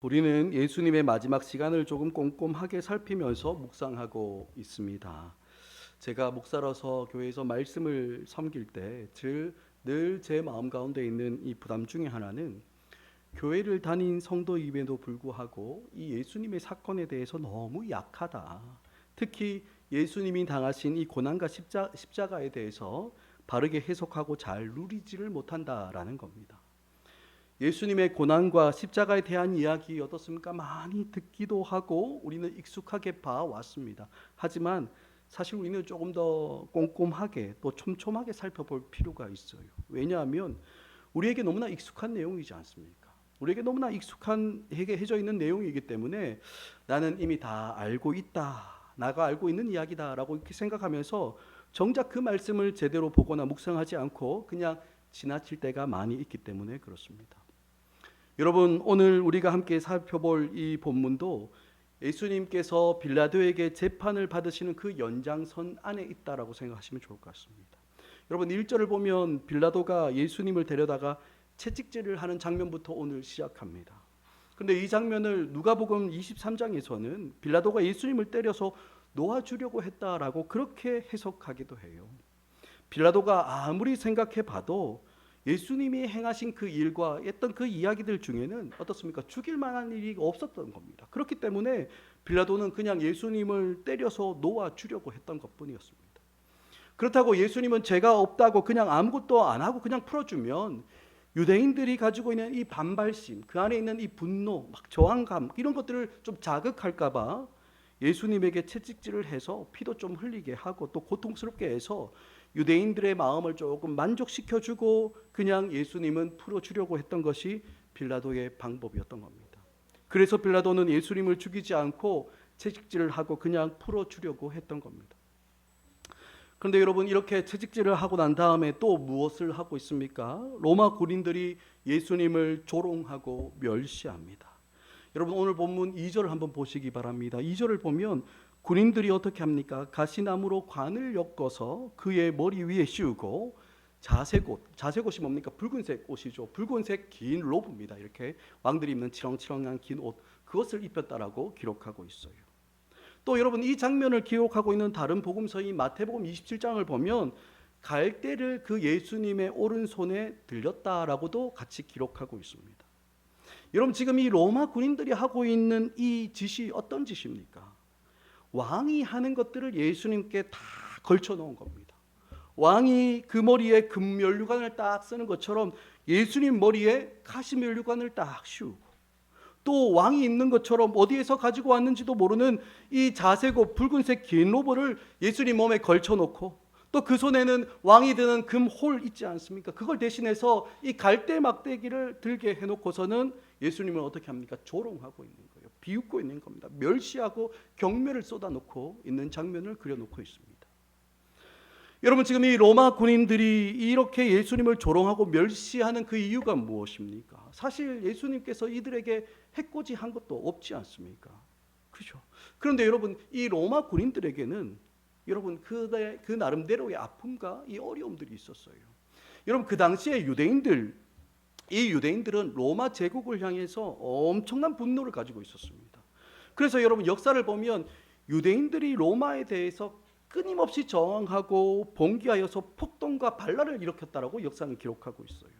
우리는 예수님의 마지막 시간을 조금 꼼꼼하게 살피면서 묵상하고 있습니다. 제가 목사로서 교회에서 말씀을 섬길 때 늘 제 마음 가운데 있는 이 부담 중에 하나는 교회를 다닌 성도임에도 불구하고 이 예수님의 사건에 대해서 너무 약하다. 특히 예수님이 당하신 이 고난과 십자가에 대해서 바르게 해석하고 잘 누리지를 못한다라는 겁니다. 예수님의 고난과 십자가에 대한 이야기 어떻습니까? 많이 듣기도 하고 우리는 익숙하게 봐왔습니다. 하지만 사실 우리는 조금 더 꼼꼼하게 또 촘촘하게 살펴볼 필요가 있어요. 왜냐하면 우리에게 너무나 익숙한 내용이지 않습니까? 우리에게 너무나 익숙하게 해져 있는 내용이기 때문에 나는 이미 다 알고 있다. 나가 알고 있는 이야기다라고 이렇게 생각하면서 정작 그 말씀을 제대로 보거나 묵상하지 않고 그냥 지나칠 때가 많이 있기 때문에 그렇습니다. 여러분, 오늘 우리가 함께 살펴볼 이 본문도 예수님께서 빌라도에게 재판을 받으시는 그 연장선 안에 있다라고 생각하시면 좋을 것 같습니다. 여러분, 1절을 보면 빌라도가 예수님을 데려다가 채찍질을 하는 장면부터 오늘 시작합니다. 그런데 이 장면을 누가복음 23장에서는 빌라도가 예수님을 때려서 놓아주려고 했다라고 그렇게 해석하기도 해요. 빌라도가 아무리 생각해 봐도 예수님이 행하신 그 일과 했던 그 이야기들 중에는 어떻습니까? 죽일 만한 일이 없었던 겁니다. 그렇기 때문에 빌라도는 그냥 예수님을 때려서 놓아주려고 했던 것뿐이었습니다. 그렇다고 예수님은 죄가 없다고 그냥 아무것도 안 하고 그냥 풀어주면 유대인들이 가지고 있는 이 반발심, 그 안에 있는 이 분노, 막 저항감 이런 것들을 좀 자극할까 봐 예수님에게 채찍질을 해서 피도 좀 흘리게 하고 또 고통스럽게 해서 유대인들의 마음을 조금 만족시켜주고 그냥 예수님은 풀어주려고 했던 것이 빌라도의 방법이었던 겁니다. 그래서 빌라도는 예수님을 죽이지 않고 채찍질을 하고 그냥 풀어주려고 했던 겁니다. 그런데 여러분, 이렇게 채찍질을 하고 난 다음에 또 무엇을 하고 있습니까? 로마 군인들이 예수님을 조롱하고 멸시합니다. 여러분, 오늘 본문 2절을 한번 보시기 바랍니다. 2절을 보면 군인들이 어떻게 합니까? 가시나무로 관을 엮어서 그의 머리 위에 씌우고 자색옷이 뭡니까? 붉은색 옷이죠. 붉은색 긴 로브입니다. 이렇게 왕들이 입는 치렁치렁한 긴 옷, 그것을 입혔다라고 기록하고 있어요. 또 여러분, 이 장면을 기록하고 있는 다른 복음서인 마태복음 27장을 보면 갈대를 그 예수님의 오른손에 들렸다라고도 같이 기록하고 있습니다. 여러분, 지금 이 로마 군인들이 하고 있는 이 짓이 어떤 짓입니까? 왕이 하는 것들을 예수님께 다 걸쳐 놓은 겁니다. 왕이 그 머리에 금면류관을 딱 쓰는 것처럼 예수님 머리에 가시면류관을 딱 씌우고, 또 왕이 입는 것처럼 어디에서 가지고 왔는지도 모르는 이 자색옷 붉은색 긴 로브를 예수님 몸에 걸쳐 놓고, 또 그 손에는 왕이 드는 금홀 있지 않습니까? 그걸 대신해서 이 갈대 막대기를 들게 해놓고서는 예수님을 어떻게 합니까? 조롱하고 있는 거예요. 비웃고 있는 겁니다. 멸시하고 경멸을 쏟아놓고 있는 장면을 그려놓고 있습니다. 여러분, 지금 이 로마 군인들이 이렇게 예수님을 조롱하고 멸시하는 그 이유가 무엇입니까? 사실 예수님께서 이들에게 해코지한 것도 없지 않습니까? 그렇죠? 그런데 여러분, 이 로마 군인들에게는 여러분 그 나름대로의 아픔과 이 어려움들이 있었어요. 여러분, 그 당시에 이 유대인들은 로마 제국을 향해서 엄청난 분노를 가지고 있었습니다. 그래서 여러분, 역사를 보면 유대인들이 로마에 대해서 끊임없이 저항하고 봉기하여서 폭동과 반란을 일으켰다라고 역사는 기록하고 있어요.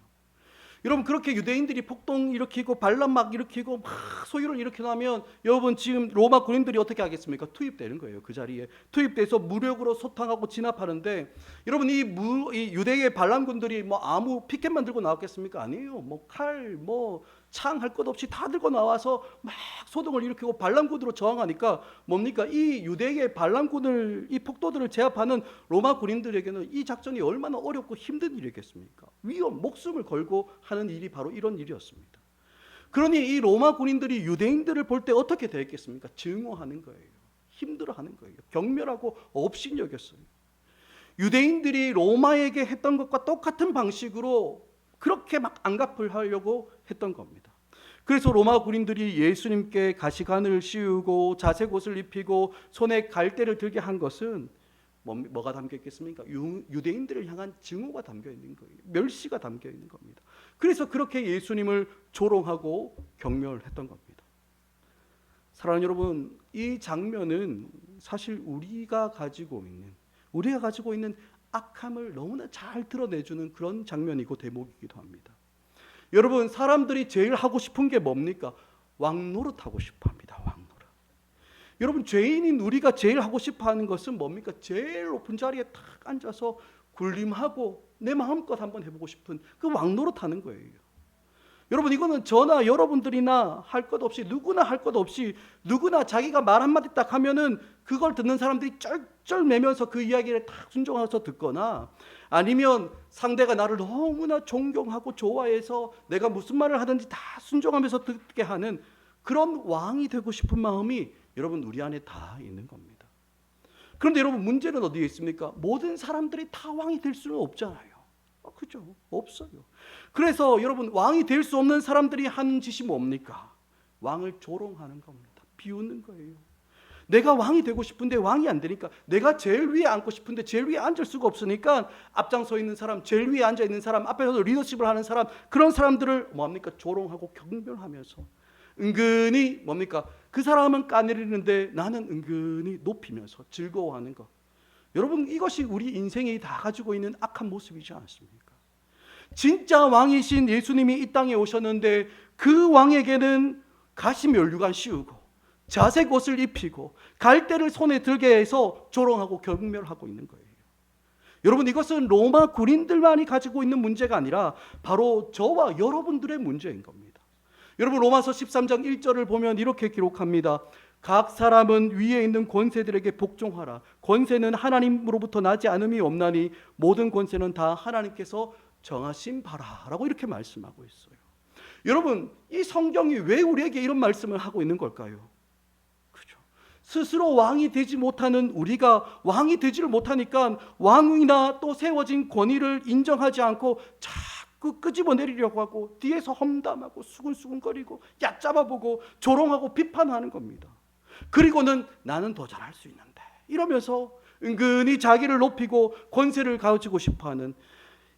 여러분, 그렇게 유대인들이 폭동 일으키고 반란 막 일으키고 막 소유를 일으켜나면 여러분, 지금 로마 군인들이 어떻게 하겠습니까? 투입되는 거예요. 그 자리에 투입돼서 무력으로 소탕하고 진압하는데, 여러분, 이 유대의 반란군들이 뭐 아무 피켓만 들고 나왔겠습니까? 아니에요. 뭐 칼, 뭐 창 할 것 없이 다 들고 나와서 막 소동을 일으키고 반란군으로 저항하니까 뭡니까? 이 유대의 반란군을, 이 폭도들을 제압하는 로마 군인들에게는 이 작전이 얼마나 어렵고 힘든 일이겠습니까? 목숨을 걸고 하는 일이 바로 이런 일이었습니다. 그러니 이 로마 군인들이 유대인들을 볼 때 어떻게 대했겠습니까? 증오하는 거예요. 힘들어하는 거예요. 경멸하고 업신여겼어요. 유대인들이 로마에게 했던 것과 똑같은 방식으로 그렇게 막 안갚을 하려고 했던 겁니다. 그래서 로마 군인들이 예수님께 가시관을 씌우고 자색옷을 입히고 손에 갈대를 들게 한 것은 뭐가 담겨 있겠습니까? 유대인들을 향한 증오가 담겨 있는 거예요. 멸시가 담겨 있는 겁니다. 그래서 그렇게 예수님을 조롱하고 경멸했던 겁니다. 사랑하는 여러분, 이 장면은 사실 우리가 가지고 있는 악함을 너무나 잘 드러내주는 그런 장면이고 대목이기도 합니다. 여러분, 사람들이 제일 하고 싶은 게 뭡니까? 왕노릇 하고 싶어 합니다. 왕노릇. 여러분, 죄인인 우리가 제일 하고 싶어 하는 것은 뭡니까? 제일 높은 자리에 탁 앉아서 군림하고 내 마음껏 한번 해보고 싶은 그 왕노릇 하는 거예요. 여러분, 이거는 저나 여러분들이나 할 것 없이, 누구나 할 것 없이, 누구나 자기가 말 한마디 딱 하면은 그걸 듣는 사람들이 쩔쩔매면서 그 이야기를 딱 순종해서 듣거나, 아니면 상대가 나를 너무나 존경하고 좋아해서 내가 무슨 말을 하든지 다 순종하면서 듣게 하는 그런 왕이 되고 싶은 마음이 여러분 우리 안에 다 있는 겁니다. 그런데 여러분, 문제는 어디에 있습니까? 모든 사람들이 다 왕이 될 수는 없잖아요. 그죠? 없어요. 그래서 여러분, 왕이 될 수 없는 사람들이 하는 짓이 뭡니까? 왕을 조롱하는 겁니다. 비웃는 거예요. 내가 왕이 되고 싶은데 왕이 안 되니까, 내가 제일 위에 앉고 싶은데 제일 위에 앉을 수가 없으니까 앞장서 있는 사람, 제일 위에 앉아 있는 사람, 앞에서 리더십을 하는 사람, 그런 사람들을 뭡니까? 조롱하고 경멸하면서 은근히 뭡니까? 그 사람은 까내리는데 나는 은근히 높이면서 즐거워하는 것. 여러분, 이것이 우리 인생이 다 가지고 있는 악한 모습이지 않습니까? 진짜 왕이신 예수님이 이 땅에 오셨는데 그 왕에게는 가시면류관 씌우고 자색 옷을 입히고 갈대를 손에 들게 해서 조롱하고 경멸하고 있는 거예요. 여러분, 이것은 로마 군인들만이 가지고 있는 문제가 아니라 바로 저와 여러분들의 문제인 겁니다. 여러분, 로마서 13장 1절을 보면 이렇게 기록합니다. 각 사람은 위에 있는 권세들에게 복종하라. 권세는 하나님으로부터 나지 않음이 없나니 모든 권세는 다 하나님께서 정하신 바라라고 이렇게 말씀하고 있어요. 여러분, 이 성경이 왜 우리에게 이런 말씀을 하고 있는 걸까요? 그죠? 스스로 왕이 되지 못하는 우리가 왕이 되지를 못하니까 왕이나 또 세워진 권위를 인정하지 않고 자꾸 끄집어내리려고 하고 뒤에서 험담하고 수근수근거리고 얕잡아보고 조롱하고 비판하는 겁니다. 그리고는 나는 더 잘할 수 있는데 이러면서 은근히 자기를 높이고 권세를 가지고 싶어하는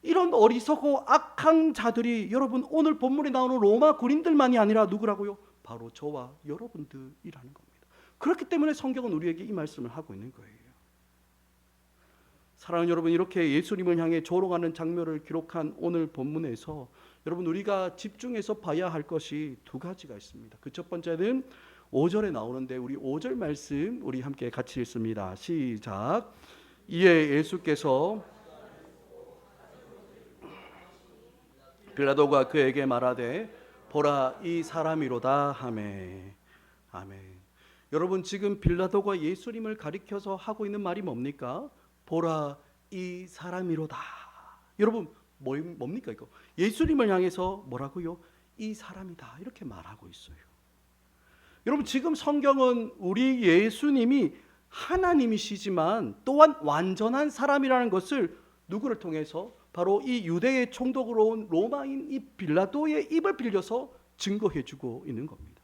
이런 어리석고 악한 자들이 여러분, 오늘 본문에 나오는 로마 군인들만이 아니라 누구라고요? 바로 저와 여러분들이라는 겁니다. 그렇기 때문에 성경은 우리에게 이 말씀을 하고 있는 거예요. 사랑하는 여러분, 이렇게 예수님을 향해 조롱하는 장면을 기록한 오늘 본문에서 여러분, 우리가 집중해서 봐야 할 것이 두 가지가 있습니다. 그 첫 번째는 5절에 나오는데 우리 5절 말씀 우리 함께 같이 읽습니다. 시작. 이에 예수께서 빌라도가 그에게 말하되 보라 이 사람이로다 하매. 아멘. 여러분, 지금 빌라도가 예수님을 가리켜서 하고 있는 말이 뭡니까? 보라 이 사람이로다. 여러분, 뭡니까 이거? 예수님을 향해서 뭐라고요? 이 사람이다 이렇게 말하고 있어요. 여러분, 지금 성경은 우리 예수님이 하나님이시지만 또한 완전한 사람이라는 것을 누구를 통해서? 바로 이 유대의 총독으로 온 로마인 이 빌라도의 입을 빌려서 증거해주고 있는 겁니다.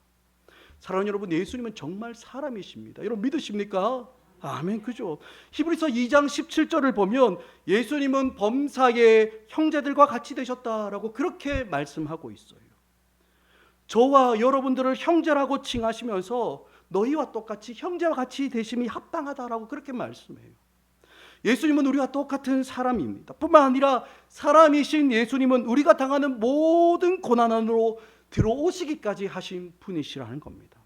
사랑하는 여러분, 예수님은 정말 사람이십니다. 여러분, 믿으십니까? 아멘. 그죠? 히브리서 2장 17절을 보면 예수님은 범사의 형제들과 같이 되셨다라고 그렇게 말씀하고 있어요. 저와 여러분들을 형제라고 칭하시면서 너희와 똑같이 형제와 같이 되심이 합당하다라고 그렇게 말씀해요. 예수님은 우리와 똑같은 사람입니다. 뿐만 아니라 사람이신 예수님은 우리가 당하는 모든 고난 안으로 들어오시기까지 하신 분이시라는 겁니다.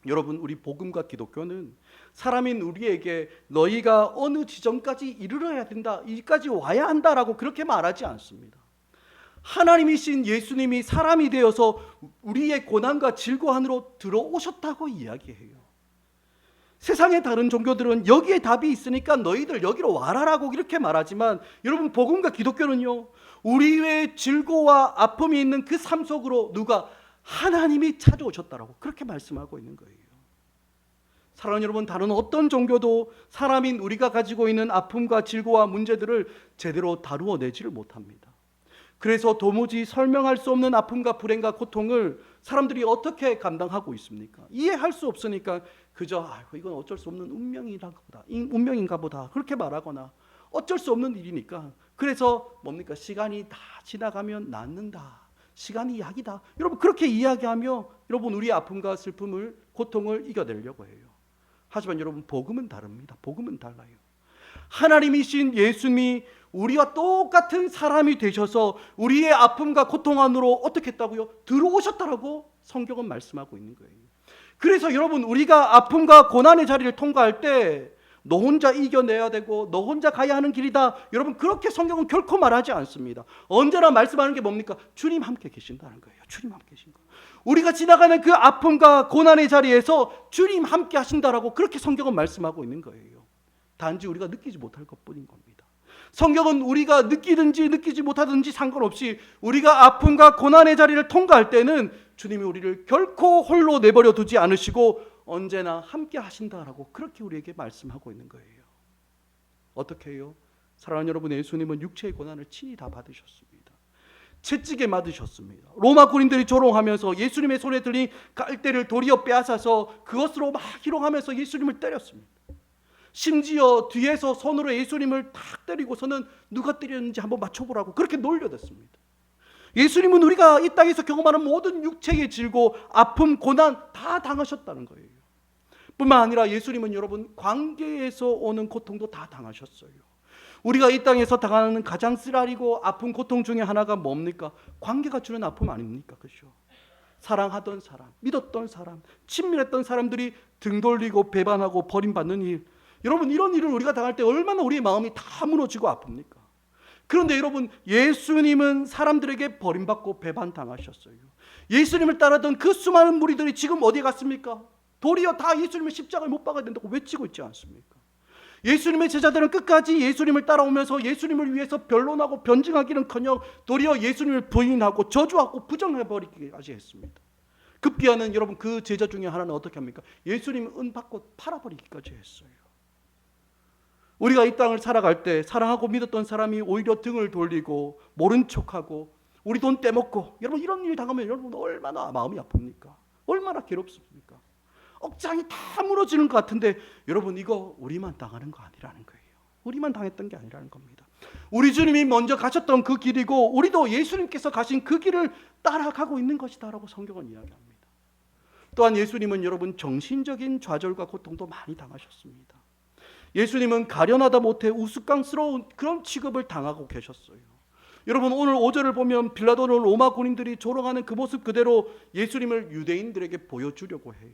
여러분, 우리 복음과 기독교는 사람인 우리에게 너희가 어느 지점까지 이르러야 된다, 여기까지 와야 한다라고 그렇게 말하지 않습니다. 하나님이신 예수님이 사람이 되어서 우리의 고난과 질고 안으로 들어오셨다고 이야기해요. 세상의 다른 종교들은 여기에 답이 있으니까 너희들 여기로 와라라고 이렇게 말하지만 여러분, 복음과 기독교는요, 우리의 질고와 아픔이 있는 그 삶 속으로 누가? 하나님이 찾아오셨다라고 그렇게 말씀하고 있는 거예요. 사랑하는 여러분, 다른 어떤 종교도 사람인 우리가 가지고 있는 아픔과 질고와 문제들을 제대로 다루어내지를 못합니다. 그래서 도무지 설명할 수 없는 아픔과 불행과 고통을 사람들이 어떻게 감당하고 있습니까? 이해할 수 없으니까 그저 이건 어쩔 수 없는 운명인가 보다 그렇게 말하거나 어쩔 수 없는 일이니까 그래서 뭡니까? 시간이 다 지나가면 낫는다. 시간이 약이다. 여러분 그렇게 이야기하며 여러분 우리의 아픔과 슬픔을 고통을 이겨내려고 해요. 하지만 여러분 복음은 다릅니다. 복음은 달라요. 하나님이신 예수님이 우리와 똑같은 사람이 되셔서 우리의 아픔과 고통 안으로 어떻게 했다고요? 들어오셨다라고 성경은 말씀하고 있는 거예요. 그래서 여러분 우리가 아픔과 고난의 자리를 통과할 때 너 혼자 이겨내야 되고 너 혼자 가야 하는 길이다. 여러분 그렇게 성경은 결코 말하지 않습니다. 언제나 말씀하는 게 뭡니까? 주님 함께 계신다는 거예요. 주님 함께 계신 거. 우리가 지나가는 그 아픔과 고난의 자리에서 주님 함께 하신다라고 그렇게 성경은 말씀하고 있는 거예요. 단지 우리가 느끼지 못할 것뿐인 겁니다. 성경은 우리가 느끼든지 느끼지 못하든지 상관없이 우리가 아픔과 고난의 자리를 통과할 때는 주님이 우리를 결코 홀로 내버려 두지 않으시고 언제나 함께 하신다라고 그렇게 우리에게 말씀하고 있는 거예요. 어떻게 해요? 사랑하는 여러분, 예수님은 육체의 고난을 친히 다 받으셨습니다. 채찍에 맞으셨습니다. 로마 군인들이 조롱하면서 예수님의 손에 들린 갈대를 도리어 빼앗아서 그것으로 막 희롱하면서 예수님을 때렸습니다. 심지어 뒤에서 손으로 예수님을 탁 때리고서는 누가 때렸는지 한번 맞춰보라고 그렇게 놀려댔습니다. 예수님은 우리가 이 땅에서 경험하는 모든 육체의 질고 아픔, 고난 다 당하셨다는 거예요. 뿐만 아니라 예수님은 여러분 관계에서 오는 고통도 다 당하셨어요. 우리가 이 땅에서 당하는 가장 쓰라리고 아픈 고통 중에 하나가 뭡니까? 관계가 주는 아픔 아닙니까? 그렇죠? 사랑하던 사람, 믿었던 사람, 친밀했던 사람들이 등 돌리고 배반하고 버림받는 일. 여러분 이런 일을 우리가 당할 때 얼마나 우리의 마음이 다 무너지고 아픕니까? 그런데 여러분 예수님은 사람들에게 버림받고 배반당하셨어요. 예수님을 따르던 그 수많은 무리들이 지금 어디에 갔습니까? 도리어 다 예수님의 십자가에 못 박아야 된다고 외치고 있지 않습니까? 예수님의 제자들은 끝까지 예수님을 따라오면서 예수님을 위해서 변론하고 변증하기는커녕 도리어 예수님을 부인하고 저주하고 부정해버리기까지 했습니다. 급기야는 여러분 그 제자 중에 하나는 어떻게 합니까? 예수님을 은받고 팔아버리기까지 했어요. 우리가 이 땅을 살아갈 때 사랑하고 믿었던 사람이 오히려 등을 돌리고 모른 척하고 우리 돈 떼먹고 여러분 이런 일 당하면 여러분 얼마나 마음이 아픕니까? 얼마나 괴롭습니까? 억장이 다 무너지는 것 같은데 여러분 이거 우리만 당하는 거 아니라는 거예요. 우리만 당했던 게 아니라는 겁니다. 우리 주님이 먼저 가셨던 그 길이고 우리도 예수님께서 가신 그 길을 따라가고 있는 것이다라고 성경은 이야기합니다. 또한 예수님은 여러분 정신적인 좌절과 고통도 많이 당하셨습니다. 예수님은 가련하다 못해 우스꽝스러운 그런 취급을 당하고 계셨어요. 여러분 오늘 5절을 보면 빌라도는 로마 군인들이 조롱하는 그 모습 그대로 예수님을 유대인들에게 보여주려고 해요.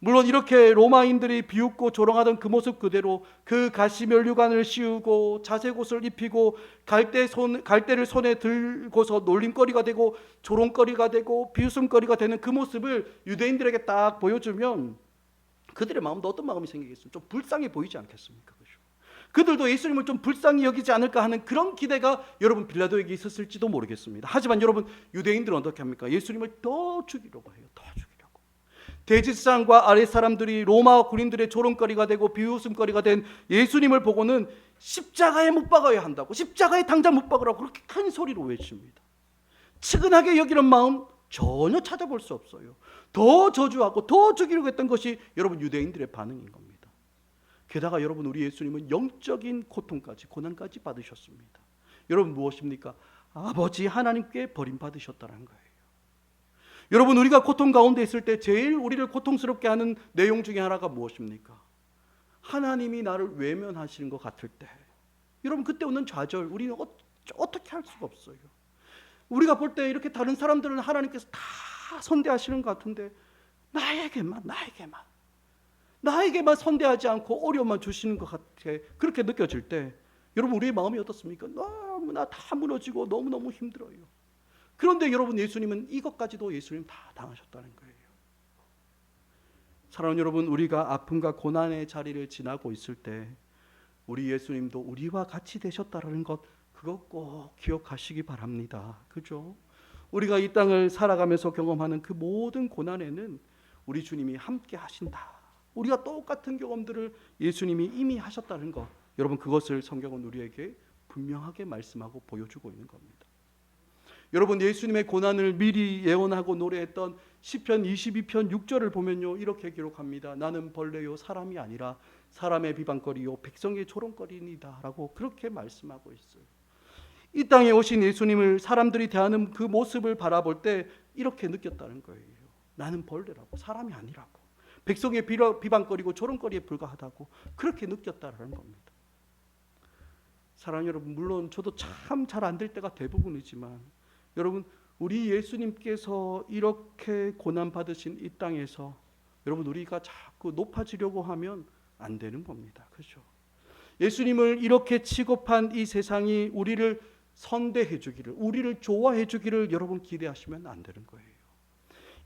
물론 이렇게 로마인들이 비웃고 조롱하던 그 모습 그대로 그 가시면류관을 씌우고 자색옷을 입히고 갈대를 손에 들고서 놀림거리가 되고 조롱거리가 되고 비웃음거리가 되는 그 모습을 유대인들에게 딱 보여주면 그들의 마음도 어떤 마음이 생기겠어요? 좀 불쌍해 보이지 않겠습니까? 그렇죠? 그들도 예수님을 좀 불쌍히 여기지 않을까 하는 그런 기대가 여러분 빌라도에게 있었을지도 모르겠습니다. 하지만 여러분 유대인들은 어떻게 합니까? 예수님을 더 죽이려고 해요. 더 죽이려고. 대제사장과 아랫 사람들이 로마 군인들의 조롱거리가 되고 비웃음거리가 된 예수님을 보고는 십자가에 못 박아야 한다고, 십자가에 당장 못 박으라고 그렇게 큰 소리로 외칩니다. 측은하게 여기는 마음 전혀 찾아볼 수 없어요. 더 저주하고 더 죽이려고 했던 것이 여러분 유대인들의 반응인 겁니다. 게다가 여러분 우리 예수님은 영적인 고통까지 고난까지 받으셨습니다. 여러분 무엇입니까? 아버지 하나님께 버림받으셨다는 거예요. 여러분 우리가 고통 가운데 있을 때 제일 우리를 고통스럽게 하는 내용 중에 하나가 무엇입니까? 하나님이 나를 외면하시는 것 같을 때 여러분 그때 오는 좌절 우리는 어떻게 할 수가 없어요. 우리가 볼 때 이렇게 다른 사람들은 하나님께서 다 선대하시는 것 같은데 나에게만 선대하지 않고 어려움만 주시는 것 같아 그렇게 느껴질 때 여러분 우리의 마음이 어떻습니까? 너무나 다 무너지고 너무너무 힘들어요. 그런데 여러분 예수님은 이것까지도 예수님 다 당하셨다는 거예요. 사랑하는 여러분 우리가 아픔과 고난의 자리를 지나고 있을 때 우리 예수님도 우리와 같이 되셨다는 것 그거 꼭 기억하시기 바랍니다. 그죠? 우리가 이 땅을 살아가면서 경험하는 그 모든 고난에는 우리 주님이 함께 하신다. 우리가 똑같은 경험들을 예수님이 이미 하셨다는 것 여러분 그것을 성경은 우리에게 분명하게 말씀하고 보여주고 있는 겁니다. 여러분 예수님의 고난을 미리 예언하고 노래했던 시편 22편 6절을 보면요 이렇게 기록합니다. 나는 벌레요 사람이 아니라 사람의 비방거리요 백성의 조롱거리이다 라고 그렇게 말씀하고 있어요. 이 땅에 오신 예수님을 사람들이 대하는 그 모습을 바라볼 때 이렇게 느꼈다는 거예요. 나는 벌레라고, 사람이 아니라고, 백성의 비방거리고 조롱거리에 불과하다고 그렇게 느꼈다는 겁니다. 사랑하는 여러분, 물론 저도 참 잘 안 될 때가 대부분이지만 여러분, 우리 예수님께서 이렇게 고난받으신 이 땅에서 여러분, 우리가 자꾸 높아지려고 하면 안 되는 겁니다. 그렇죠? 예수님을 이렇게 취급한 이 세상이 우리를 선대해 주기를, 우리를 좋아해 주기를 여러분 기대하시면 안 되는 거예요.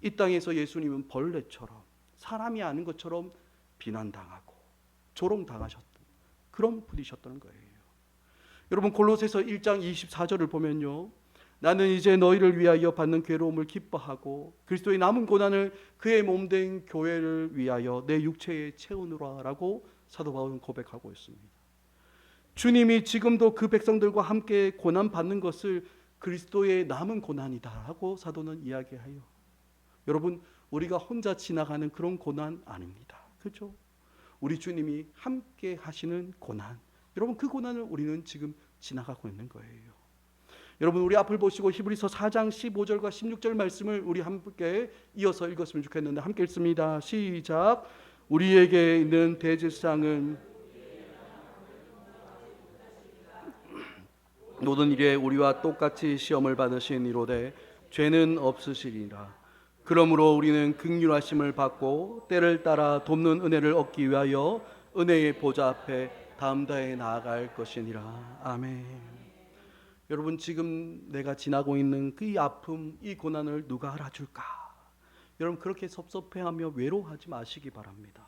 이 땅에서 예수님은 벌레처럼, 사람이 아닌 것처럼 비난당하고 조롱당하셨던 그런 분이셨던 거예요. 여러분, 골로새서 1장 24절을 보면요, 나는 이제 너희를 위하여 받는 괴로움을 기뻐하고 그리스도의 남은 고난을 그의 몸된 교회를 위하여 내 육체에 채우노라라고 사도 바울은 고백하고 있습니다. 주님이 지금도 그 백성들과 함께 고난받는 것을 그리스도의 남은 고난이다 하고 사도는 이야기해요. 여러분, 우리가 혼자 지나가는 그런 고난 아닙니다. 그렇죠? 우리 주님이 함께 하시는 고난, 여러분, 그 고난을 우리는 지금 지나가고 있는 거예요. 여러분, 우리 앞을 보시고 히브리서 4장 15절과 16절 말씀을 우리 함께 이어서 읽었으면 좋겠는데 함께 읽습니다. 시작. 우리에게 있는 대제사장은 모든 일에 우리와 똑같이 시험을 받으신 이로되 죄는 없으시리라. 그러므로 우리는 긍휼하심을 받고 때를 따라 돕는 은혜를 얻기 위하여 은혜의 보좌 앞에 다음다에 나아갈 것이니라. 아멘. 여러분, 지금 내가 지나고 있는 그 아픔, 이 고난을 누가 알아줄까? 여러분, 그렇게 섭섭해하며 외로워하지 마시기 바랍니다.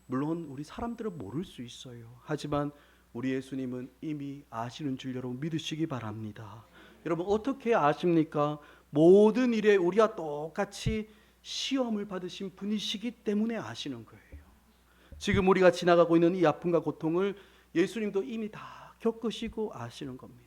물론 우리 사람들은 모를 수 있어요. 하지만 우리 예수님은 이미 아시는 줄 여러분 믿으시기 바랍니다. 여러분, 어떻게 아십니까? 모든 일에 우리와 똑같이 시험을 받으신 분이시기 때문에 아시는 거예요. 지금 우리가 지나가고 있는 이 아픔과 고통을 예수님도 이미 다 겪으시고 아시는 겁니다.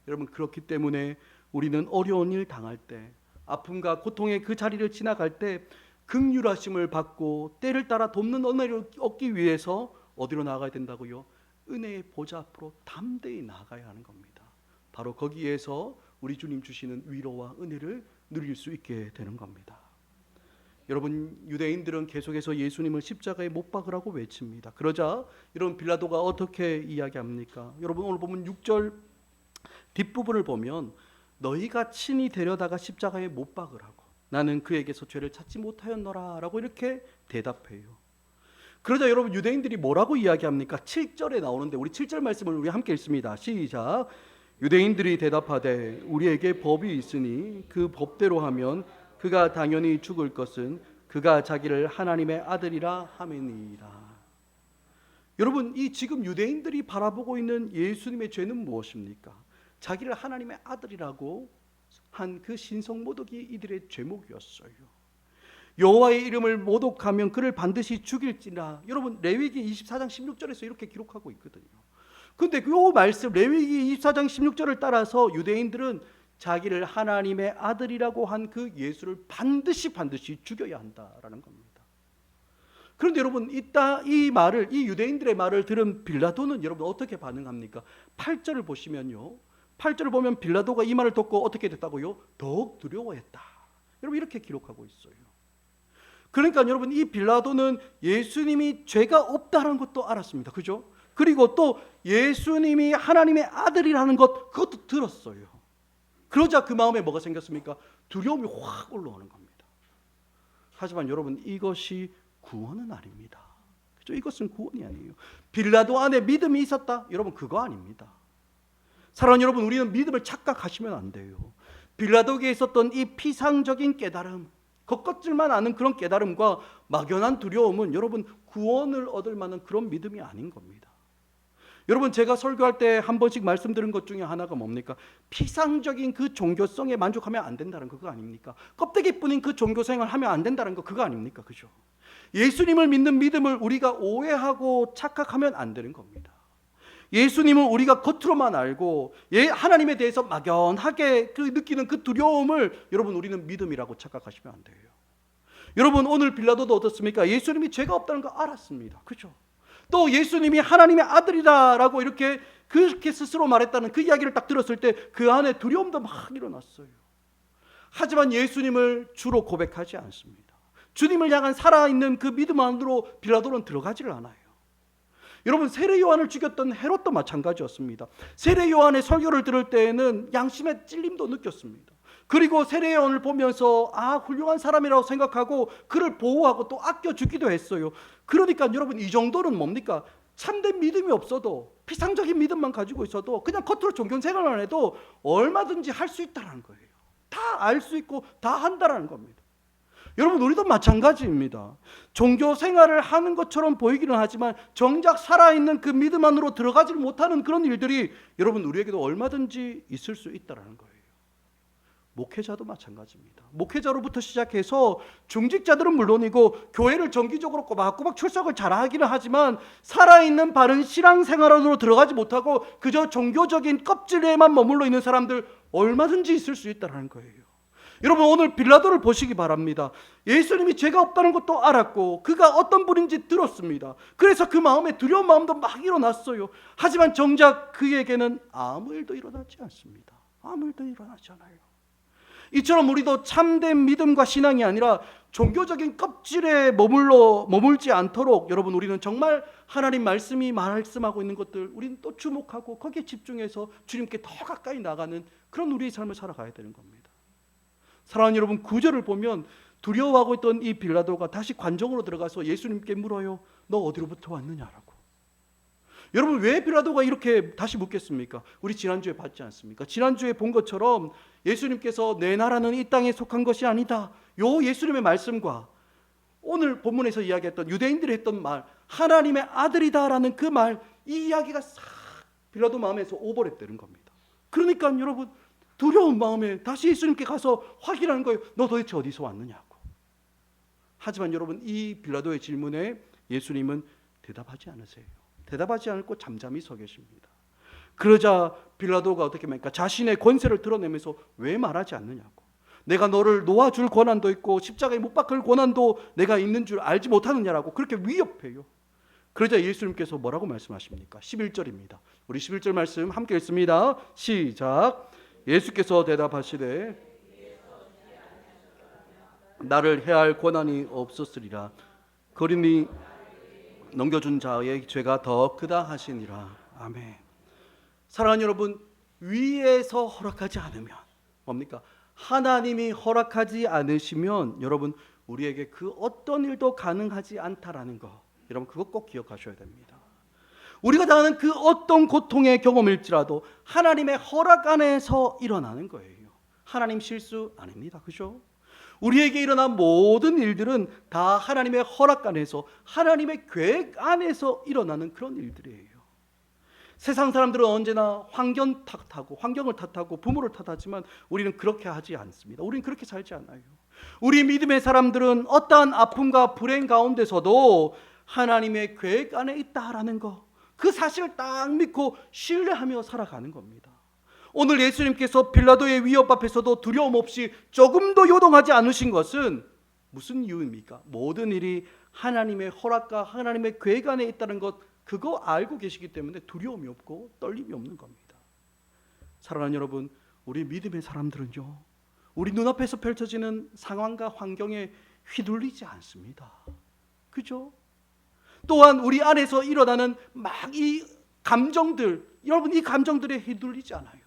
여러분, 그렇기 때문에 우리는 어려운 일 당할 때, 아픔과 고통의 그 자리를 지나갈 때 긍휼하심을 받고 때를 따라 돕는 은혜를 얻기 위해서 어디로 나아가야 된다고요? 은혜의 보좌 앞으로 담대히 나아가야 하는 겁니다. 바로 거기에서 우리 주님 주시는 위로와 은혜를 누릴 수 있게 되는 겁니다. 여러분, 유대인들은 계속해서 예수님을 십자가에 못 박으라고 외칩니다. 그러자 여러분, 빌라도가 어떻게 이야기합니까? 여러분, 오늘 보면 6절 뒷부분을 보면 너희가 친히 데려다가 십자가에 못 박으라고 나는 그에게서 죄를 찾지 못하였노라 라고 이렇게 대답해요. 그러자 여러분, 유대인들이 뭐라고 이야기합니까? 7절에 나오는데 우리 7절 말씀을 우리 함께 읽습니다. 시작. 유대인들이 대답하되 우리에게 법이 있으니 그 법대로 하면 그가 당연히 죽을 것은 그가 자기를 하나님의 아들이라 함이니이다. 여러분, 이 지금 유대인들이 바라보고 있는 예수님의 죄는 무엇입니까? 자기를 하나님의 아들이라고 한 그 신성모독이 이들의 죄목이었어요. 여호와의 이름을 모독하면 그를 반드시 죽일지라. 여러분, 레위기 24장 16절에서 이렇게 기록하고 있거든요. 근데 그 말씀 레위기 24장 16절을 따라서 유대인들은 자기를 하나님의 아들이라고 한 그 예수를 반드시 죽여야 한다라는 겁니다. 그런데 여러분, 이 말을, 이 유대인들의 말을 들은 빌라도는 여러분 어떻게 반응합니까? 8절을 보시면요, 8절을 보면 빌라도가 이 말을 듣고 어떻게 됐다고요? 더욱 두려워했다. 여러분, 이렇게 기록하고 있어요. 그러니까 여러분, 이 빌라도는 예수님이 죄가 없다는 것도 알았습니다. 그죠? 그리고 또 예수님이 하나님의 아들이라는 것, 그것도 들었어요. 그러자 그 마음에 뭐가 생겼습니까? 두려움이 확 올라오는 겁니다. 하지만 여러분, 이것이 구원은 아닙니다. 그죠? 이것은 구원이 아니에요. 빌라도 안에 믿음이 있었다? 여러분, 그거 아닙니다. 사랑하는 여러분, 우리는 믿음을 착각하시면 안 돼요. 빌라도에게 있었던 이 피상적인 깨달음, 겉것질만 아는 그런 깨달음과 막연한 두려움은 여러분 구원을 얻을 만한 그런 믿음이 아닌 겁니다. 여러분, 제가 설교할 때 한 번씩 말씀드린 것 중에 하나가 뭡니까? 피상적인 그 종교성에 만족하면 안 된다는 거, 그거 아닙니까? 껍데기뿐인 그 종교생활을 하면 안 된다는 거, 그거 아닙니까? 그죠? 예수님을 믿는 믿음을 우리가 오해하고 착각하면 안 되는 겁니다. 예수님은 우리가 겉으로만 알고 하나님에 대해서 막연하게 느끼는 그 두려움을 여러분 우리는 믿음이라고 착각하시면 안 돼요. 여러분, 오늘 빌라도도 어떻습니까? 예수님이 죄가 없다는 거 알았습니다. 그렇죠? 또 예수님이 하나님의 아들이다라고 이렇게 그렇게 스스로 말했다는 그 이야기를 딱 들었을 때 그 안에 두려움도 막 일어났어요. 하지만 예수님을 주로 고백하지 않습니다. 주님을 향한 살아있는 그 믿음 안으로 빌라도는 들어가지를 않아요. 여러분, 세례 요한을 죽였던 헤롯도 마찬가지였습니다. 세례 요한의 설교를 들을 때에는 양심의 찔림도 느꼈습니다. 그리고 세례 요한을 보면서 훌륭한 사람이라고 생각하고 그를 보호하고 또 아껴주기도 했어요. 그러니까 여러분, 이 정도는 뭡니까? 참된 믿음이 없어도, 피상적인 믿음만 가지고 있어도, 그냥 겉으로 종교 생활만 해도 얼마든지 할 수 있다는 거예요. 다 알 수 있고 다 한다는 겁니다. 여러분, 우리도 마찬가지입니다. 종교 생활을 하는 것처럼 보이기는 하지만 정작 살아있는 그 믿음 안으로 들어가지 못하는 그런 일들이 여러분, 우리에게도 얼마든지 있을 수 있다는 거예요. 목회자도 마찬가지입니다. 목회자로부터 시작해서 중직자들은 물론이고 교회를 정기적으로 꼬박꼬박 출석을 잘하기는 하지만 살아있는 바른 신앙생활 안으로 들어가지 못하고 그저 종교적인 껍질에만 머물러 있는 사람들 얼마든지 있을 수 있다는 거예요. 여러분, 오늘 빌라도를 보시기 바랍니다. 예수님이 죄가 없다는 것도 알았고 그가 어떤 분인지 들었습니다. 그래서 그 마음에 두려운 마음도 막 일어났어요. 하지만 정작 그에게는 아무 일도 일어나지 않습니다. 아무 일도 일어나지 않아요. 이처럼 우리도 참된 믿음과 신앙이 아니라 종교적인 껍질에 머물지 않도록 여러분, 우리는 정말 하나님 말씀이 말씀하고 있는 것들 우리는 또 주목하고 거기에 집중해서 주님께 더 가까이 나가는 그런 우리의 삶을 살아가야 되는 겁니다. 사랑하는 여러분, 9절을 보면 두려워하고 있던 이 빌라도가 다시 관정으로 들어가서 예수님께 물어요. 너 어디로부터 왔느냐라고. 여러분, 왜 빌라도가 이렇게 다시 묻겠습니까? 우리 지난주에 봤지 않습니까? 지난주에 본 것처럼 예수님께서 내 나라는 이 땅에 속한 것이 아니다, 요 예수님의 말씀과 오늘 본문에서 이야기했던 유대인들이 했던 말, 하나님의 아들이다라는 그 말, 이 이야기가 싹 빌라도 마음에서 오버랩되는 겁니다. 그러니까 여러분, 두려운 마음에 다시 예수님께 가서 확인하는 거예요. 너 도대체 어디서 왔느냐고. 하지만 여러분, 이 빌라도의 질문에 예수님은 대답하지 않으세요. 대답하지 않고 잠잠히 서 계십니다. 그러자 빌라도가 어떻게 합니까? 자신의 권세를 드러내면서 왜 말하지 않느냐고. 내가 너를 놓아줄 권한도 있고 십자가에 못 박을 권한도 내가 있는 줄 알지 못하느냐라고 그렇게 위협해요. 그러자 예수님께서 뭐라고 말씀하십니까? 11절입니다. 우리 11절 말씀 함께 읽습니다. 시작. 예수께서 대답하시되 나를 해할 권한이 없었으리라. 거린이 넘겨준 자의 죄가 더 크다 하시니라. 아멘. 사랑하는 여러분, 위에서 허락하지 않으면 뭡니까? 하나님이 허락하지 않으시면 여러분, 우리에게 그 어떤 일도 가능하지 않다라는 거, 여러분 그거 꼭 기억하셔야 됩니다. 우리가 당하는 그 어떤 고통의 경험일지라도 하나님의 허락 안에서 일어나는 거예요. 하나님 실수 아닙니다. 그죠? 우리에게 일어난 모든 일들은 다 하나님의 허락 안에서, 하나님의 계획 안에서 일어나는 그런 일들이에요. 세상 사람들은 언제나 환경을 탓하고 부모를 탓하지만 우리는 그렇게 하지 않습니다. 우리는 그렇게 살지 않아요. 우리 믿음의 사람들은 어떠한 아픔과 불행 가운데서도 하나님의 계획 안에 있다라는 거, 그 사실을 딱 믿고 신뢰하며 살아가는 겁니다. 오늘 예수님께서 빌라도의 위협 앞에서도 두려움 없이 조금도 요동하지 않으신 것은 무슨 이유입니까? 모든 일이 하나님의 허락과 하나님의 계획 안에 있다는 것, 그거 알고 계시기 때문에 두려움이 없고 떨림이 없는 겁니다. 사랑하는 여러분, 우리 믿음의 사람들은요, 우리 눈앞에서 펼쳐지는 상황과 환경에 휘둘리지 않습니다. 그죠? 또한 우리 안에서 일어나는 막 이 감정들, 여러분 이 감정들에 휘둘리지 않아요.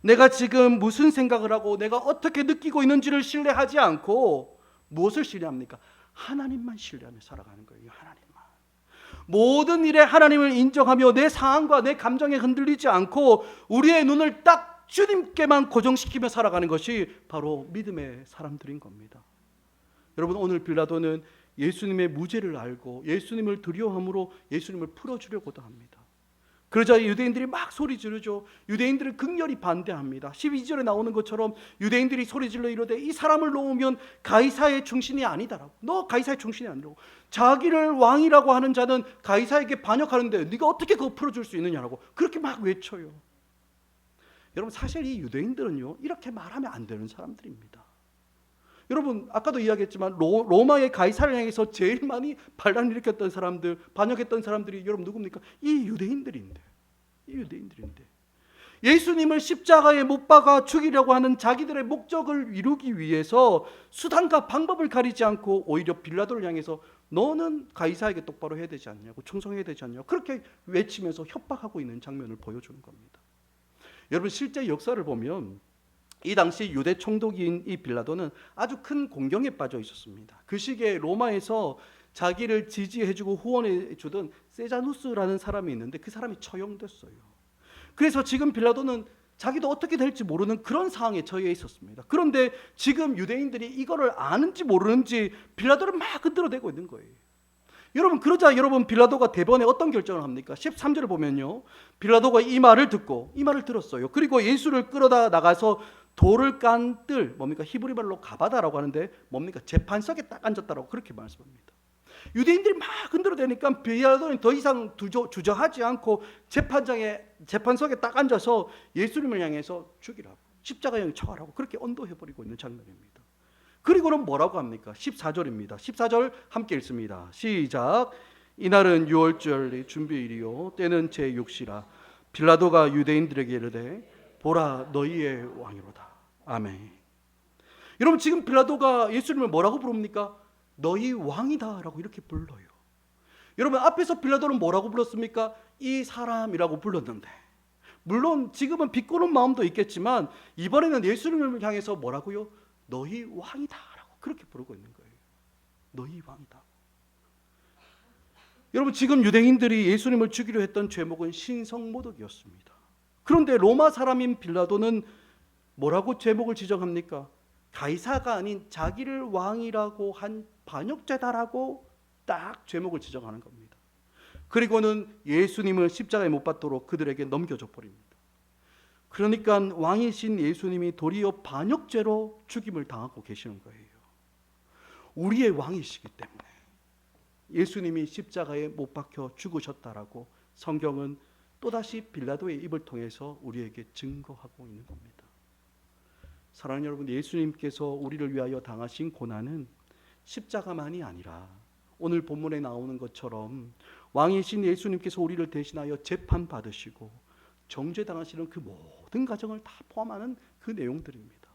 내가 지금 무슨 생각을 하고 내가 어떻게 느끼고 있는지를 신뢰하지 않고 무엇을 신뢰합니까? 하나님만 신뢰하며 살아가는 거예요. 하나님만. 모든 일에 하나님을 인정하며 내 상황과 내 감정에 흔들리지 않고 우리의 눈을 딱 주님께만 고정시키며 살아가는 것이 바로 믿음의 사람들인 겁니다. 여러분, 오늘 빌라도는 예수님의 무죄를 알고 예수님을 두려워함으로 예수님을 풀어주려고도 합니다. 그러자 유대인들이 막 소리 지르죠. 유대인들은 극렬히 반대합니다. 12절에 나오는 것처럼 유대인들이 소리 질러 이르되 이 사람을 놓으면 가이사의 충신이 아니다라고. 너 가이사의 충신이 아니라고. 자기를 왕이라고 하는 자는 가이사에게 반역하는데 네가 어떻게 그거 풀어줄 수 있느냐라고 그렇게 막 외쳐요. 여러분, 사실 이 유대인들은요, 이렇게 말하면 안 되는 사람들입니다. 여러분 아까도 이야기했지만 로마의 가이사를 향해서 제일 많이 반란을 일으켰던 사람들, 반역했던 사람들이 여러분 누굽니까? 이 유대인들인데. 예수님을 십자가에 못 박아 죽이려고 하는 자기들의 목적을 이루기 위해서 수단과 방법을 가리지 않고 오히려 빌라도를 향해서 너는 가이사에게 똑바로 해야 되지 않냐고, 충성해야 되지 않냐고 그렇게 외치면서 협박하고 있는 장면을 보여주는 겁니다. 여러분 실제 역사를 보면 이 당시 유대 총독인 이 빌라도는 아주 큰 공경에 빠져 있었습니다. 그 시기에 로마에서 자기를 지지해주고 후원해주던 세자누스라는 사람이 있는데 그 사람이 처형됐어요. 그래서 지금 빌라도는 자기도 어떻게 될지 모르는 그런 상황에 처해 있었습니다. 그런데 지금 유대인들이 이거를 아는지 모르는지 빌라도를 막 흔들어대고 있는 거예요. 여러분 그러자 여러분 빌라도가 대번에 어떤 결정을 합니까? 13절을 보면요, 빌라도가 이 말을 들었어요. 그리고 예수를 끌어다 나가서 돌을 깐 뜰, 뭡니까? 히브리 말로 가바다라고 하는데 뭡니까? 재판석에 딱 앉았다라고 그렇게 말씀합니다. 유대인들이 막 흔들어대니까 빌라도는 더 이상 주저하지 않고 재판석에 딱 앉아서 예수님을 향해서 죽이라고, 십자가에 처하라고 그렇게 언도해버리고 있는 장면입니다. 그리고는 뭐라고 합니까? 14절입니다. 14절 함께 읽습니다. 시작. 이날은 유월절 준비일이요 때는 제6시라. 빌라도가 유대인들에게 이르되 보라 너희의 왕이로다. 아멘. 여러분 지금 빌라도가 예수님을 뭐라고 부릅니까? 너희 왕이다 라고 이렇게 불러요. 여러분 앞에서 빌라도는 뭐라고 불렀습니까? 이 사람이라고 불렀는데, 물론 지금은 비꼬는 마음도 있겠지만 이번에는 예수님을 향해서 뭐라고요? 너희 왕이다 라고 그렇게 부르고 있는 거예요. 너희 왕이다. 여러분 지금 유대인들이 예수님을 죽이려 했던 죄목은 신성모독이었습니다. 그런데 로마 사람인 빌라도는 뭐라고 죄목을 지정합니까? 가이사가 아닌 자기를 왕이라고 한 반역죄다라고 딱 죄목을 지정하는 겁니다. 그리고는 예수님을 십자가에 못 박도록 그들에게 넘겨줘 버립니다. 그러니까 왕이신 예수님이 도리어 반역죄로 죽임을 당하고 계시는 거예요. 우리의 왕이시기 때문에 예수님이 십자가에 못 박혀 죽으셨다라고 성경은 또다시 빌라도의 입을 통해서 우리에게 증거하고 있는 겁니다. 사랑하는 여러분, 예수님께서 우리를 위하여 당하신 고난은 십자가만이 아니라 오늘 본문에 나오는 것처럼 왕이신 예수님께서 우리를 대신하여 재판받으시고 정죄당하시는 그 모든 과정을 다 포함하는 그 내용들입니다.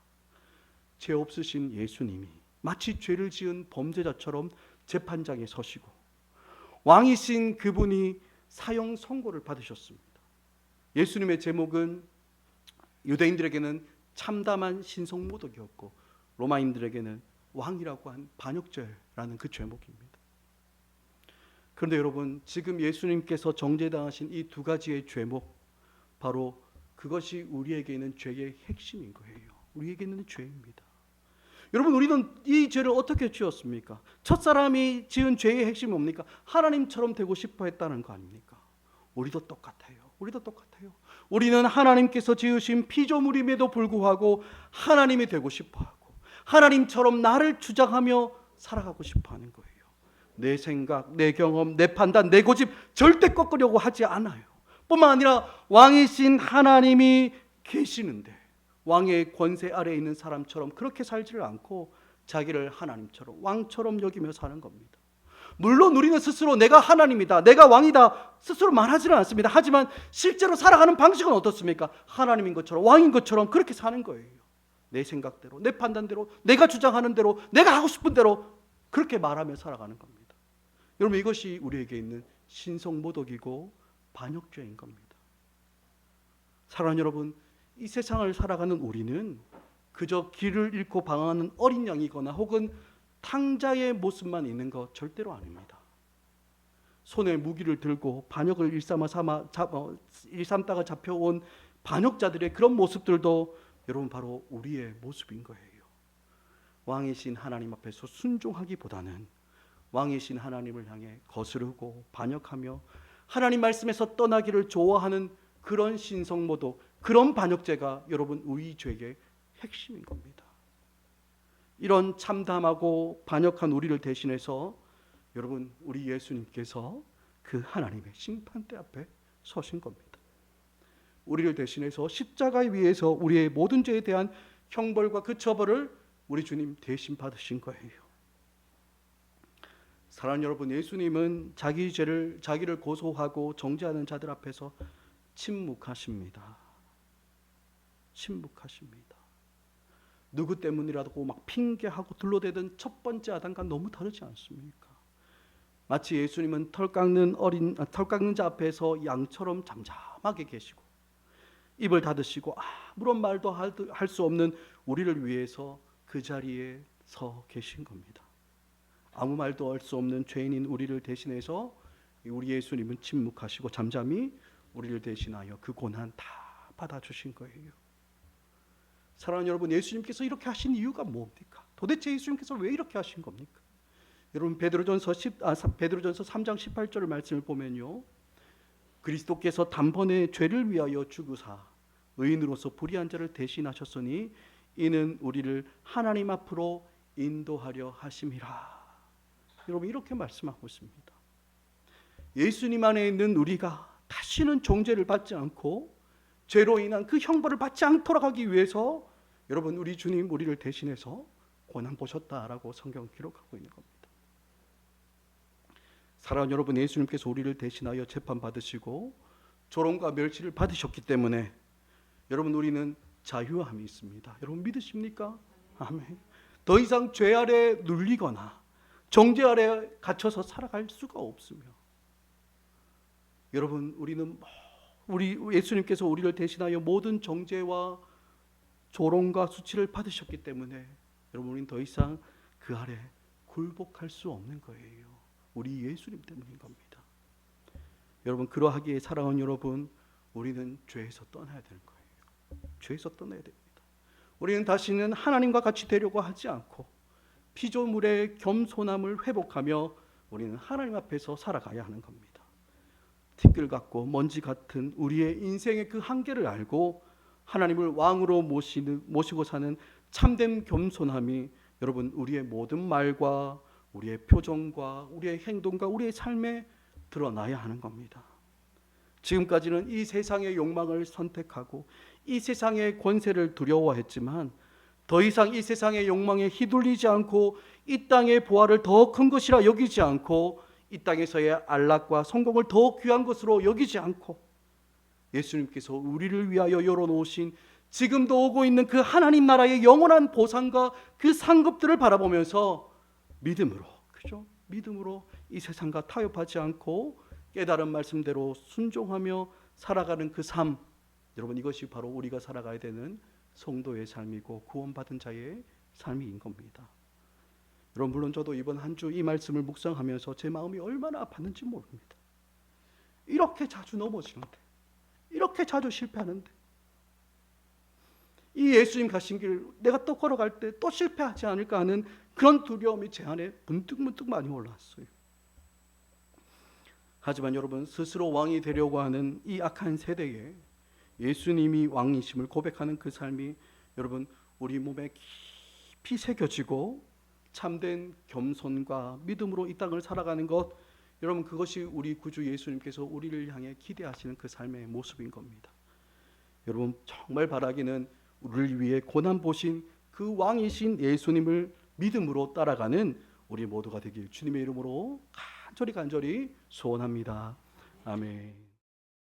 죄 없으신 예수님이 마치 죄를 지은 범죄자처럼 재판장에 서시고 왕이신 그분이 사형 선고를 받으셨습니다. 예수님의 제목은 유대인들에게는 참담한 신성모독이었고 로마인들에게는 왕이라고 한 반역죄라는 그 죄목입니다. 그런데 여러분 지금 예수님께서 정죄당하신 이 두 가지의 죄목, 바로 그것이 우리에게 있는 죄의 핵심인 거예요. 우리에게 있는 죄입니다. 여러분 우리는 이 죄를 어떻게 지었습니까? 첫사람이 지은 죄의 핵심이 뭡니까? 하나님처럼 되고 싶어 했다는 거 아닙니까? 우리도 똑같아요. 우리는 하나님께서 지으신 피조물임에도 불구하고 하나님이 되고 싶어하고 하나님처럼 나를 주장하며 살아가고 싶어하는 거예요. 내 생각, 내 경험, 내 판단, 내 고집 절대 꺾으려고 하지 않아요. 뿐만 아니라 왕이신 하나님이 계시는데 왕의 권세 아래에 있는 사람처럼 그렇게 살지를 않고 자기를 하나님처럼 왕처럼 여기며 사는 겁니다. 물론 우리는 스스로 내가 하나님이다, 내가 왕이다 스스로 말하지는 않습니다. 하지만 실제로 살아가는 방식은 어떻습니까? 하나님인 것처럼 왕인 것처럼 그렇게 사는 거예요. 내 생각대로, 내 판단대로, 내가 주장하는 대로, 내가 하고 싶은 대로 그렇게 말하며 살아가는 겁니다. 여러분 이것이 우리에게 있는 신성모독이고 반역죄인 겁니다. 사랑하는 여러분, 이 세상을 살아가는 우리는 그저 길을 잃고 방황하는 어린 양이거나 혹은 탕자의 모습만 있는 것 절대로 아닙니다. 손에 무기를 들고 반역을 일삼다가 잡혀온 반역자들의 그런 모습들도 여러분 바로 우리의 모습인 거예요. 왕이신 하나님 앞에서 순종하기보다는 왕이신 하나님을 향해 거스르고 반역하며 하나님 말씀에서 떠나기를 좋아하는 그런 신성모독, 그런 반역죄가 여러분 우리 죄의 핵심인 겁니다. 이런 참담하고 반역한 우리를 대신해서 여러분 우리 예수님께서 그 하나님의 심판대 앞에 서신 겁니다. 우리를 대신해서 십자가 위에서 우리의 모든 죄에 대한 형벌과 그 처벌을 우리 주님 대신 받으신 거예요. 사랑하는 여러분, 예수님은 자기 죄를 자기를 고소하고 정죄하는 자들 앞에서 침묵하십니다. 침묵하십니다. 누구 때문이라도 막 핑계하고 둘러대던 첫 번째 아담과 너무 다르지 않습니까? 마치 예수님은 털 깎는 자 앞에서 양처럼 잠잠하게 계시고 입을 닫으시고 아무런 말도 할 수 없는 우리를 위해서 그 자리에 서 계신 겁니다. 아무 말도 할 수 없는 죄인인 우리를 대신해서 우리 예수님은 침묵하시고 잠잠히 우리를 대신하여 그 고난 다 받아주신 거예요. 사랑하는 여러분, 예수님께서 이렇게 하신 이유가 뭡니까? 도대체 예수님께서 왜 이렇게 하신 겁니까? 여러분, 베드로전서 3장 18절 말씀을 보면요, 그리스도께서 단번에 죄를 위하여 죽으사 의인으로서 불의한 자를 대신하셨으니 이는 우리를 하나님 앞으로 인도하려 하심이라. 여러분, 이렇게 말씀하고 있습니다. 예수님 안에 있는 우리가 다시는 정죄를 받지 않고 죄로 인한 그 형벌을 받지 않도록 하기 위해서 여러분, 우리 주님 우리를 대신해서 고난 보셨다라고 성경 기록하고 있는 겁니다. 사랑하는 여러분, 예수님께서 우리를 대신하여 재판받으시고 조롱과 멸시를 받으셨기 때문에 여러분, 우리는 자유함이 있습니다. 여러분, 믿으십니까? 아멘. 더 이상 죄 아래 눌리거나 정죄 아래 갇혀서 살아갈 수가 없으며, 여러분, 우리 예수님께서 우리를 대신하여 모든 정죄와 조롱과 수치를 받으셨기 때문에 여러분, 우리는 더 이상 그 아래 굴복할 수 없는 거예요. 우리 예수님 때문인 겁니다. 여러분, 그러하기에 사랑하는 여러분, 우리는 죄에서 떠나야 되는 거예요. 죄에서 떠나야 됩니다. 우리는 다시는 하나님과 같이 되려고 하지 않고 피조물의 겸손함을 회복하며 우리는 하나님 앞에서 살아가야 하는 겁니다. 티끌 같고 먼지 같은 우리의 인생의 그 한계를 알고 하나님을 왕으로 모시고 사는 참된 겸손함이 여러분, 우리의 모든 말과 우리의 표정과 우리의 행동과 우리의 삶에 드러나야 하는 겁니다. 지금까지는 이 세상의 욕망을 선택하고 이 세상의 권세를 두려워했지만 더 이상 이 세상의 욕망에 휘둘리지 않고 이 땅의 보화를 더 큰 것이라 여기지 않고 이 땅에서의 안락과 성공을 더 귀한 것으로 여기지 않고 예수님께서 우리를 위하여 열어놓으신 지금도 오고 있는 그 하나님 나라의 영원한 보상과 그 상급들을 바라보면서 믿음으로 이 세상과 타협하지 않고 깨달은 말씀대로 순종하며 살아가는 그 삶, 여러분, 이것이 바로 우리가 살아가야 되는 성도의 삶이고 구원받은 자의 삶인 겁니다. 여러분, 물론 저도 이번 한 주 이 말씀을 묵상하면서 제 마음이 얼마나 아팠는지 모릅니다. 이렇게 자주 넘어지는데, 이렇게 자주 실패하는데, 이 예수님 가신 길 내가 또 걸어갈 때 또 실패하지 않을까 하는 그런 두려움이 제 안에 문득문득 많이 올라왔어요. 하지만 여러분, 스스로 왕이 되려고 하는 이 악한 세대에 예수님이 왕이심을 고백하는 그 삶이 여러분, 우리 몸에 깊이 새겨지고 참된 겸손과 믿음으로 이 땅을 살아가는 것, 여러분, 그것이 우리 구주 예수님께서 우리를 향해 기대하시는 그 삶의 모습인 겁니다. 여러분, 정말 바라기는 우리를 위해 고난 보신 그 왕이신 예수님을 믿음으로 따라가는 우리 모두가 되길 주님의 이름으로 간절히 소원합니다. 아멘.